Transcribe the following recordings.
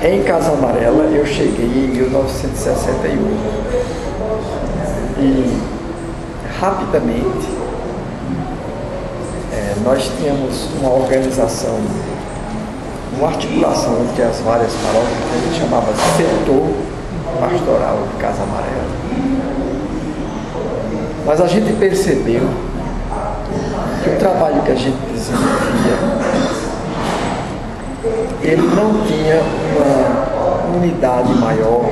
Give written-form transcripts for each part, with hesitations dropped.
Em Casa Amarela eu cheguei em 1961 e rapidamente nós tínhamos uma organização, uma articulação entre as várias paróquias que a gente chamava Setor Pastoral de Casa Amarela. Mas a gente percebeu que o trabalho que a gente desenvolvia ele não tinha uma unidade maior,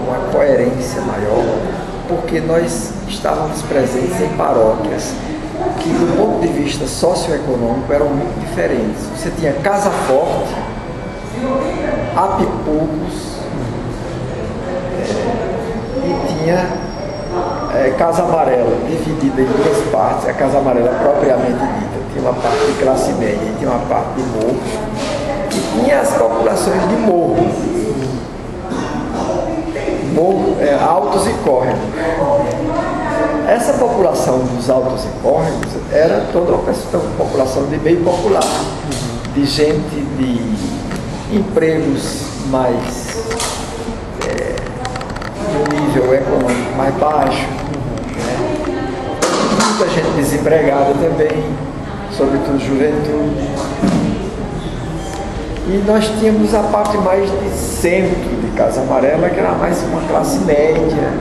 uma coerência maior, porque nós estávamos presentes em paróquias que, do ponto de vista socioeconômico, eram muito diferentes. Você tinha Casa Forte, Apipugos e tinha Casa Amarela, dividida em duas partes. A Casa Amarela propriamente dita tinha uma parte de classe média e tinha uma parte de morro. E tinha as populações de morro, altos e córregos. Essa população dos altos e córregos era toda uma população de meio popular, de gente de empregos mais no nível econômico mais baixo, muita gente desempregada também, sobretudo juventude. E nós tínhamos a parte mais de centro de Casa Amarela, que era mais uma classe média,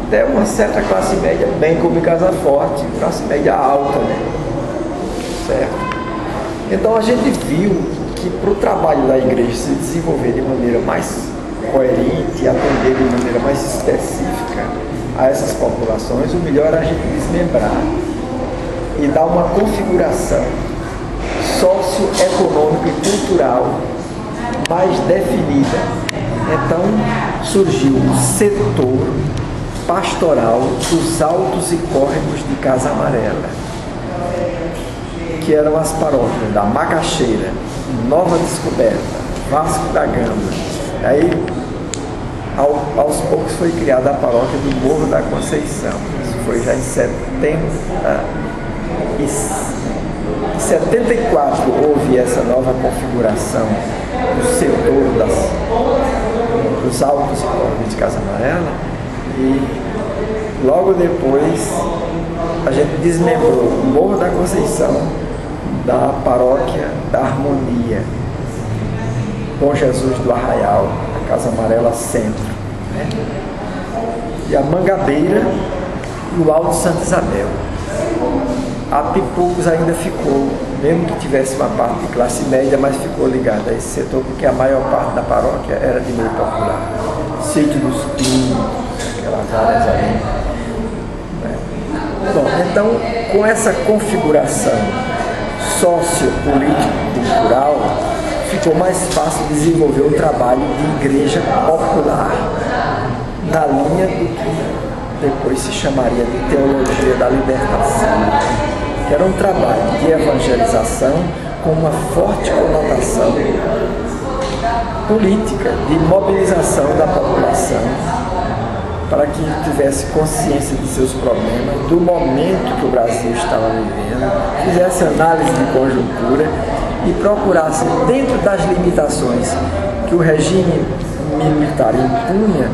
até uma certa classe média, bem como em Casa Forte, classe média alta, né? Certo? Então a gente viu que para o trabalho da igreja se desenvolver de maneira mais coerente e atender de maneira mais específica a essas populações, o melhor era a gente desmembrar e dar uma configuração socioeconômica e cultural mais definida. Então surgiu o setor pastoral dos altos e córregos de Casa Amarela, que eram as paróquias da Macaxeira, Nova Descoberta, Vasco da Gama. Aí, aos poucos foi criada a paróquia do Morro da Conceição. Isso foi já em 74 houve essa nova configuração do setor dos altos e córregos de Casa Amarela, e logo depois a gente desmembrou o Morro da Conceição da paróquia da Harmonia, Bom Jesus do Arraial, a Casa Amarela Centro, né? E a Mangabeira e o Alto Santa Isabel. A Apipugos ainda ficou, mesmo que tivesse uma parte de classe média, mas ficou ligada a esse setor, porque a maior parte da paróquia era de meio popular. Sítio dos Pinos, aquelas áreas ali. Bom, então, com essa configuração sociopolítico-cultural, ficou mais fácil desenvolver um trabalho de igreja popular, na linha do que depois se chamaria de teologia da libertação, que era um trabalho de evangelização com uma forte conotação política, de mobilização da população, para que tivesse consciência de seus problemas, do momento que o Brasil estava vivendo, fizesse análise de conjuntura e procurasse, dentro das limitações que o regime militar impunha,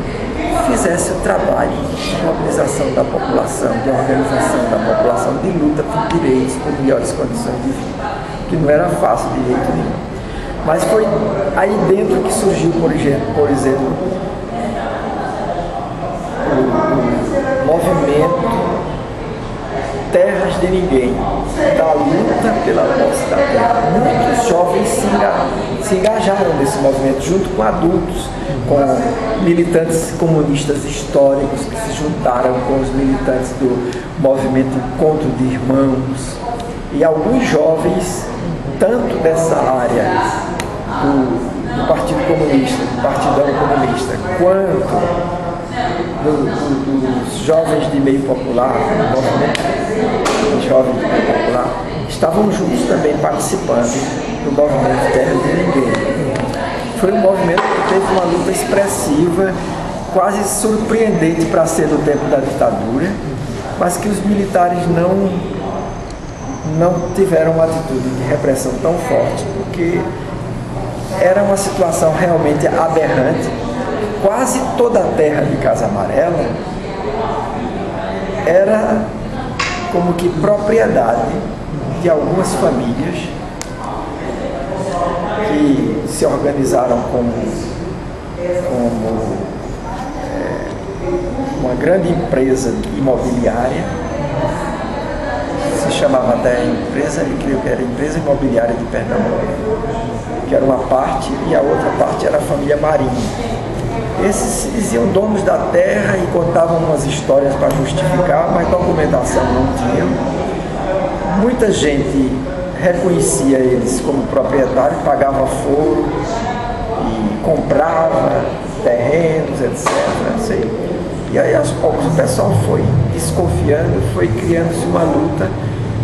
fizesse o trabalho de mobilização da população, de organização da população, de luta por direitos, por melhores condições de vida, que não era fácil de jeito nenhum. Mas foi aí dentro que surgiu, por exemplo, o movimento Terras de Ninguém, da luta pela posse da terra. Muitos jovens se engajaram nesse movimento, junto com adultos, com militantes comunistas históricos que se juntaram com os militantes do movimento Encontro de Irmãos, e alguns jovens, tanto dessa área do Partido Comunista, do Partidão Comunista, quanto dos jovens de meio popular, do movimento jovem de meio popular, estavam juntos também participando do movimento Terra de Ninguém. Foi um movimento que teve uma luta expressiva, quase surpreendente para ser do tempo da ditadura, mas que os militares não tiveram uma atitude de repressão tão forte, porque era uma situação realmente aberrante. Quase toda a terra de Casa Amarela era como que propriedade de algumas famílias que se organizaram como uma grande empresa imobiliária, se chamava até empresa, eu creio que era Empresa Imobiliária de Pernambuco, que era uma parte, e a outra parte era a família Marinho. Esses se diziam donos da terra e contavam umas histórias para justificar, mas documentação não tinham. Muita gente reconhecia eles como proprietários, pagava foro e comprava terrenos, etc. Assim. E aí aos poucos o pessoal foi desconfiando, foi criando-se uma luta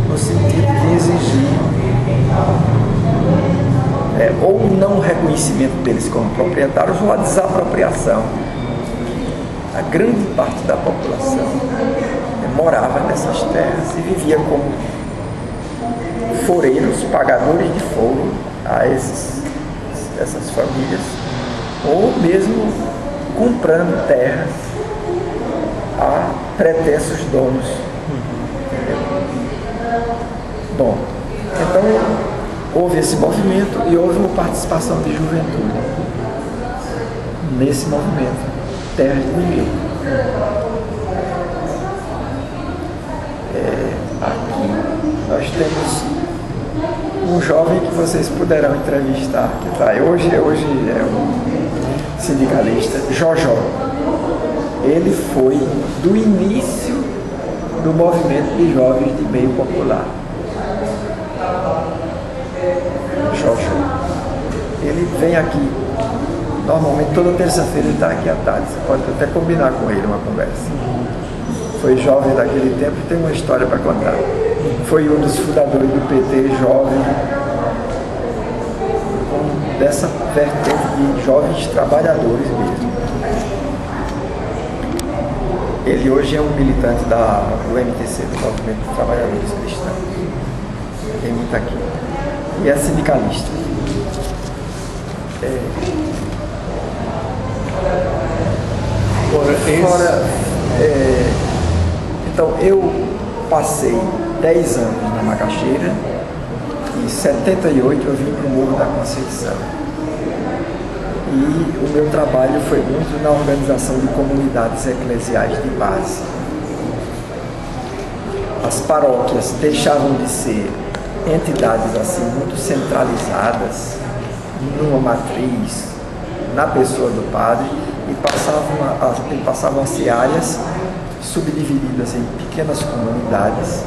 no sentido de exigir ou o não reconhecimento deles como proprietários ou a desapropriação. A grande parte da população morava nessas terras e vivia como foreiros, pagadores de foro a essas famílias, ou mesmo comprando terras a pretensos donos. Bom, então houve esse movimento e houve uma participação de juventude nesse movimento, Terra de Ninguém. Aqui nós temos um jovem que vocês puderão entrevistar, que está hoje é um sindicalista, Jojó. Ele foi do início do movimento de jovens de meio popular. Jojó. Ele vem aqui, normalmente toda terça-feira ele está aqui à tarde, você pode até combinar com ele uma conversa. Foi jovem daquele tempo e tem uma história para contar. Foi um dos fundadores do PT, jovem, dessa vertente de jovens trabalhadores mesmo. Ele hoje é um militante do MTC, do Movimento de Trabalhadores Cristãos. Tem muito aqui. E é sindicalista. Então, eu passei 10 anos na Macaxeira e em 78 eu vim para o Morro da Conceição. E o meu trabalho foi muito na organização de comunidades eclesiais de base. As paróquias deixavam de ser entidades assim muito centralizadas numa matriz, na pessoa do padre, e passavam a ser áreas subdivididas em pequenas comunidades,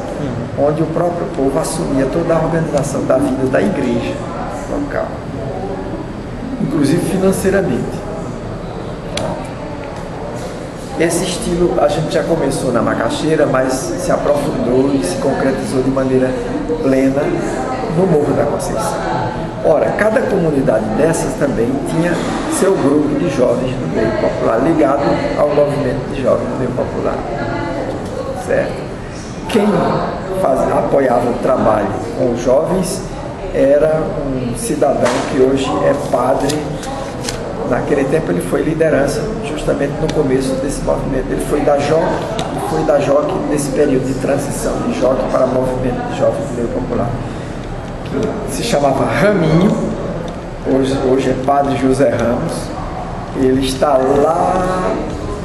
onde o próprio povo assumia toda a organização da vida da igreja local, inclusive financeiramente. Esse estilo a gente já começou na Macaxeira, mas se aprofundou e se concretizou de maneira plena no Morro da Conceição. Ora, cada comunidade dessas também tinha seu grupo de jovens do meio popular, ligado ao movimento de jovens do meio popular. Certo? Quem apoiava o trabalho com os jovens era um cidadão que hoje é padre. Naquele tempo ele foi liderança, justamente no começo desse movimento. Ele foi da JOC nesse período de transição de JOC para movimento de jovens do meio popular, que se chamava Raminho, hoje é Padre José Ramos. Ele está lá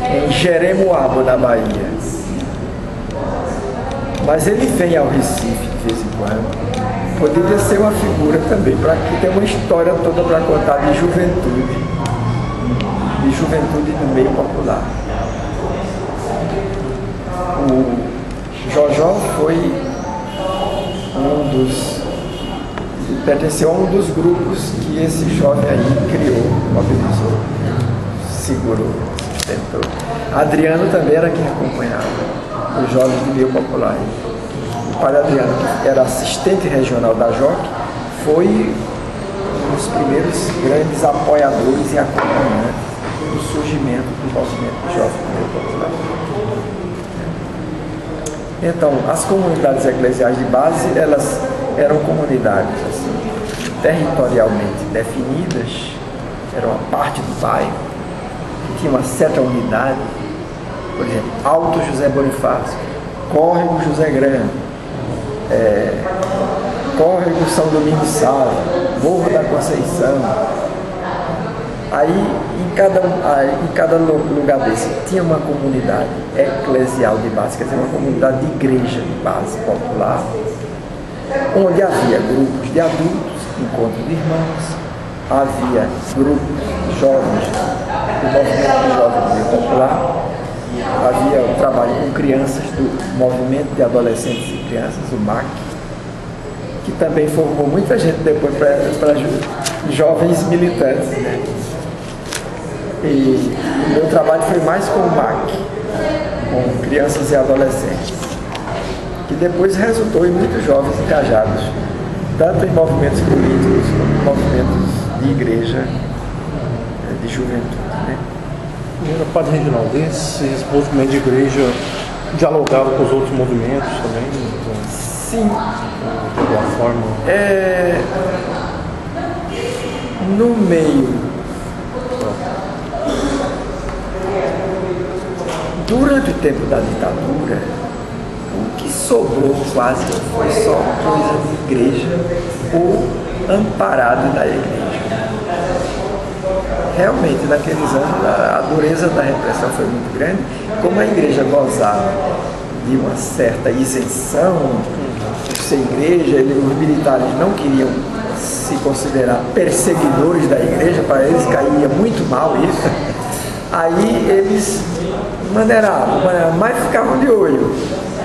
em Jeremoabo, na Bahia. Mas ele vem ao Recife de vez em quando. Poderia ser uma figura também, para que tenha uma história toda para contar de juventude no meio popular. O Jojó foi pertenceu a um dos grupos que esse jovem aí criou, mobilizou, segurou, sustentou. Adriano também era quem acompanhava os jovens do meio popular. O padre Adriano, que era assistente regional da JOC, foi um dos primeiros grandes apoiadores e acompanhantes do surgimento do movimento de jovens do meio popular. Então, as comunidades eclesiais de base, elas eram comunidades assim, territorialmente definidas, era uma parte do bairro, que tinha uma certa unidade, por exemplo, Alto José Bonifácio, Córrego José Grande, Córrego São Domingos Sala, Morro da Conceição. Aí, em cada lugar desse, tinha uma comunidade eclesial de base, quer dizer, uma comunidade de igreja de base popular, onde havia grupos de adultos, encontro de irmãos, havia grupos jovens, do movimento de jovens popular, havia o trabalho com crianças, do movimento de adolescentes e crianças, o MAC, que também formou muita gente depois para jovens militantes, né? E o meu trabalho foi mais com o MAC, com crianças e adolescentes, que depois resultou em muitos jovens engajados, tanto em movimentos políticos como em movimentos de igreja, de juventude, né? E Padre Reginaldo, esses movimentos de igreja dialogavam com os outros movimentos também? Então, sim. De alguma forma? No meio. Durante o tempo da ditadura, o que sobrou quase foi só coisa de igreja ou amparado da igreja. Realmente, naqueles anos, a dureza da repressão foi muito grande. Como a igreja gozava de uma certa isenção por ser igreja, os militares não queriam se considerar perseguidores da igreja, para eles caía muito mal isso. Aí eles maneiravam, mas ficavam de olho.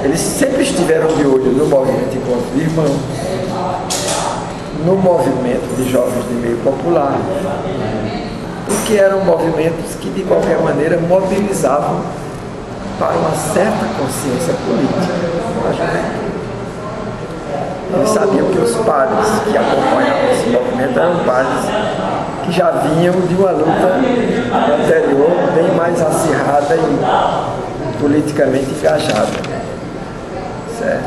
Eles sempre estiveram de olho no movimento de encontro de irmãos, no movimento de jovens de meio popular, porque eram movimentos que de qualquer maneira mobilizavam para uma certa consciência política da juventude. Eles sabiam que os padres que acompanhavam esse movimento eram padres que já vinham de uma luta anterior bem mais acirrada e politicamente engajada. Certo?